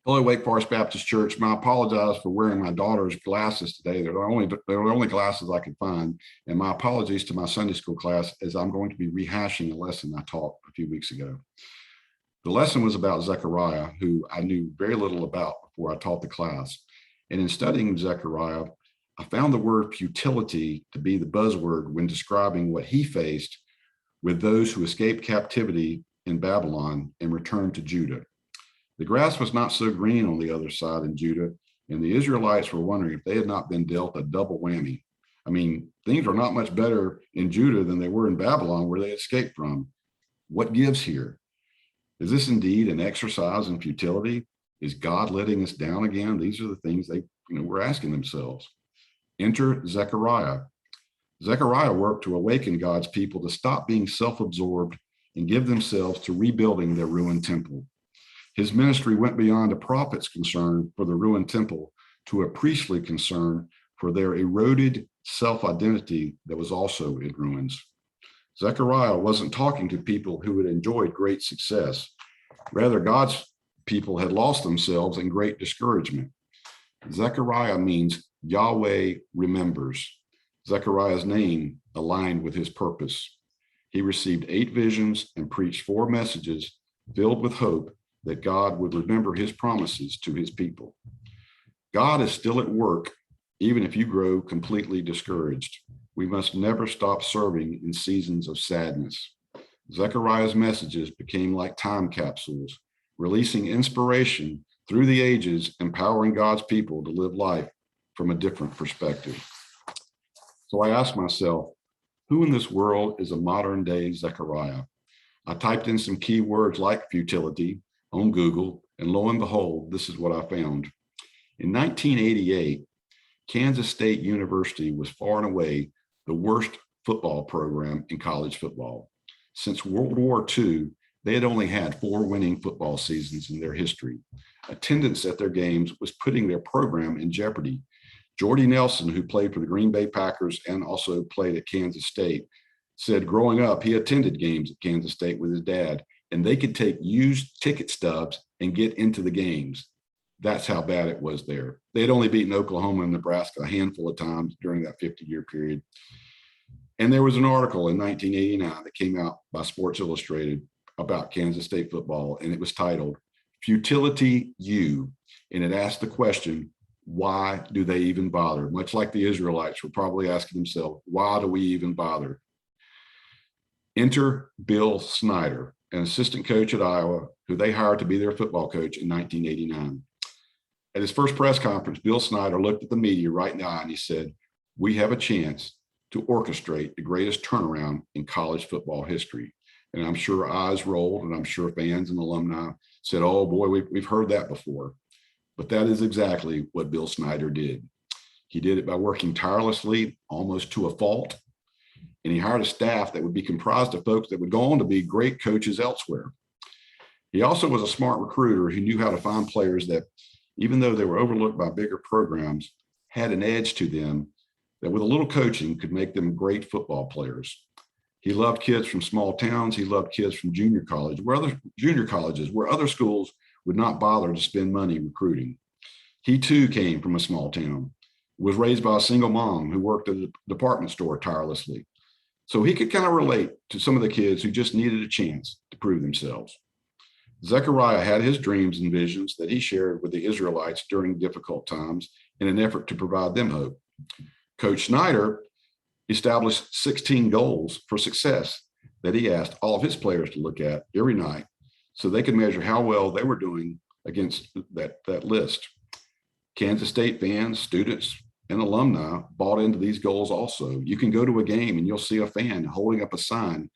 Hello, Wake Forest Baptist Church. I apologize for wearing my daughter's glasses today. They're the only glasses I could find. And my apologies to my Sunday school class, as I'm going to be rehashing a lesson I taught a few weeks ago. The lesson was about Zechariah, who I knew very little about before I taught the class. And in studying Zechariah, I found the word futility to be the buzzword when describing what he faced with those who escaped captivity in Babylon and returned to Judah. The grass was not so green on the other side in Judah, and the Israelites were wondering if they had not been dealt a double whammy. I mean, things are not much better in Judah than they were in Babylon, where they escaped from. What gives here? Is this indeed an exercise in futility? Is God letting us down again? These are the things they were asking themselves. Enter Zechariah. Zechariah worked to awaken God's people to stop being self-absorbed and give themselves to rebuilding their ruined temple. His ministry went beyond a prophet's concern for the ruined temple to a priestly concern for their eroded self-identity that was also in ruins. Zechariah wasn't talking to people who had enjoyed great success. Rather, God's people had lost themselves in great discouragement. Zechariah means Yahweh remembers. Zechariah's name aligned with his purpose. He received 8 visions and preached 4 messages filled with hope that God would remember his promises to his people. God is still at work, even if you grow completely discouraged. We must never stop serving in seasons of sadness. Zechariah's messages became like time capsules, releasing inspiration through the ages, empowering God's people to live life from a different perspective. So I asked myself, who in this world is a modern day Zechariah? I typed in some keywords like futility on Google, and lo and behold, this is what I found. In 1988, Kansas State University was far and away the worst football program in college football. Since World War II, they had only had 4 winning football seasons in their history. Attendance at their games was putting their program in jeopardy. Jordy Nelson, who played for the Green Bay Packers and also played at Kansas State, said growing up, he attended games at Kansas State with his dad, and they could take used ticket stubs and get into the games. That's how bad it was there. They had only beaten Oklahoma and Nebraska a handful of times during that 50-year period. And there was an article in 1989 that came out by Sports Illustrated about Kansas State football, and it was titled Futility U. And it asked the question, why do they even bother? Much like the Israelites were probably asking themselves, why do we even bother? Enter Bill Snyder, an assistant coach at Iowa, who they hired to be their football coach in 1989. At his first press conference, Bill Snyder looked at the media right in the eye and he said, we have a chance to orchestrate the greatest turnaround in college football history. And I'm sure eyes rolled, and I'm sure fans and alumni said, oh boy, we've heard that before. But that is exactly what Bill Snyder did. He did it by working tirelessly, almost to a fault, and he hired a staff that would be comprised of folks that would go on to be great coaches elsewhere. He also was a smart recruiter who knew how to find players that, even though they were overlooked by bigger programs, had an edge to them that with a little coaching could make them great football players. He loved kids from small towns. He loved kids from junior colleges, where other schools would not bother to spend money recruiting. He too came from a small town, was raised by a single mom who worked at a department store tirelessly. So he could kind of relate to some of the kids who just needed a chance to prove themselves. Zechariah had his dreams and visions that he shared with the Israelites during difficult times in an effort to provide them hope. Coach Snyder established 16 goals for success that he asked all of his players to look at every night so they could measure how well they were doing against that list. Kansas State fans, students, and alumni bought into these goals also. You can go to a game and you'll see a fan holding up a sign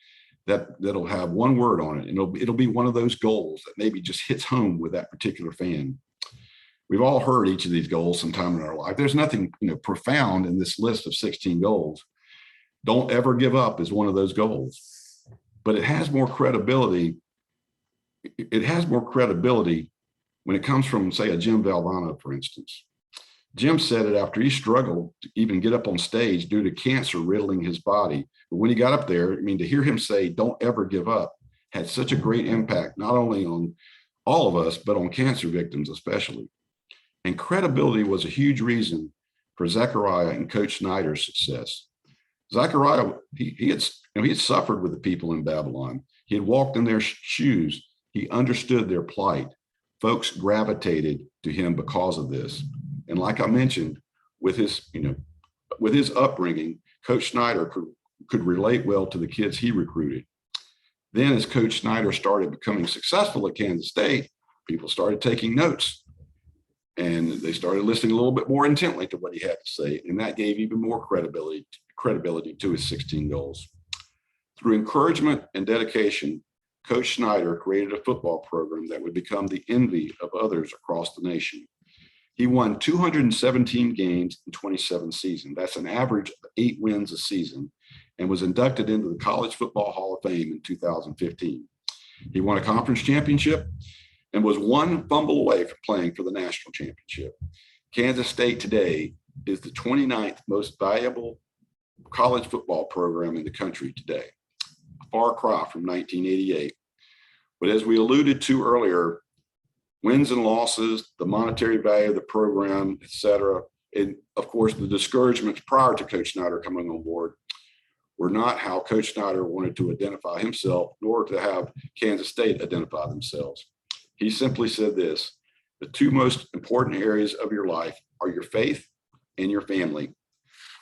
that'll have one word on it, and it'll be one of those goals that maybe just hits home with that particular fan. We've all heard each of these goals sometime in our life. There's nothing profound in this list of 16 goals. Don't ever give up is one of those goals, but it has more credibility. It has more credibility when it comes from, say, a Jim Valvano, for instance. Jim said it after he struggled to even get up on stage due to cancer riddling his body. But when he got up there, to hear him say, don't ever give up, had such a great impact, not only on all of us, but on cancer victims especially. And credibility was a huge reason for Zechariah and Coach Snyder's success. Zechariah, he had suffered with the people in Babylon. He had walked in their shoes. He understood their plight. Folks gravitated to him because of this. And like I mentioned, with his upbringing, Coach Snyder could relate well to the kids he recruited. Then as Coach Snyder started becoming successful at Kansas State, people started taking notes. And they started listening a little bit more intently to what he had to say. And that gave even more credibility to his 16 goals. Through encouragement and dedication, Coach Snyder created a football program that would become the envy of others across the nation. He won 217 games in 27 seasons. That's an average of 8 wins a season, and was inducted into the College Football Hall of Fame in 2015. He won a conference championship and was one fumble away from playing for the national championship. Kansas State today is the 29th most valuable college football program in the country today, a far cry from 1988. But as we alluded to earlier, wins and losses, the monetary value of the program, et cetera, and of course the discouragements prior to Coach Snyder coming on board were not how Coach Snyder wanted to identify himself, nor to have Kansas State identify themselves. He simply said this: the two most important areas of your life are your faith and your family.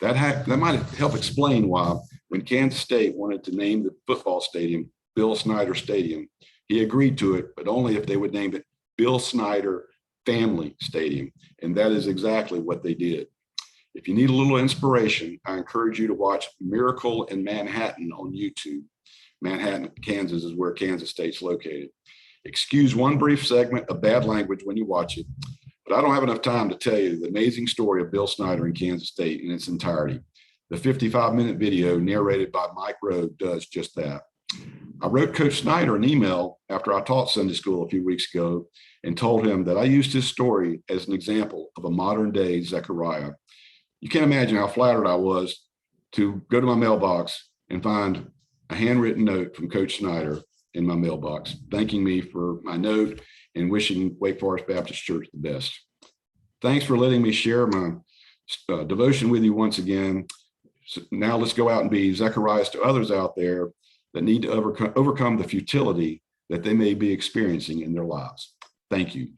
That might help explain why when Kansas State wanted to name the football stadium Bill Snyder Stadium, he agreed to it, but only if they would name it Bill Snyder Family Stadium. And that is exactly what they did. If you need a little inspiration, I encourage you to watch Miracle in Manhattan on YouTube. Manhattan, Kansas is where Kansas State's located. Excuse one brief segment of bad language when you watch it, but I don't have enough time to tell you the amazing story of Bill Snyder and Kansas State in its entirety. The 55-minute video narrated by Mike Rowe does just that. I wrote Coach Snyder an email after I taught Sunday school a few weeks ago and told him that I used his story as an example of a modern day Zechariah. You can't imagine how flattered I was to go to my mailbox and find a handwritten note from Coach Snyder in my mailbox, thanking me for my note and wishing Wake Forest Baptist Church the best. Thanks for letting me share my devotion with you once again. So now let's go out and be Zechariahs to others out there that need to overcome the futility that they may be experiencing in their lives. Thank you.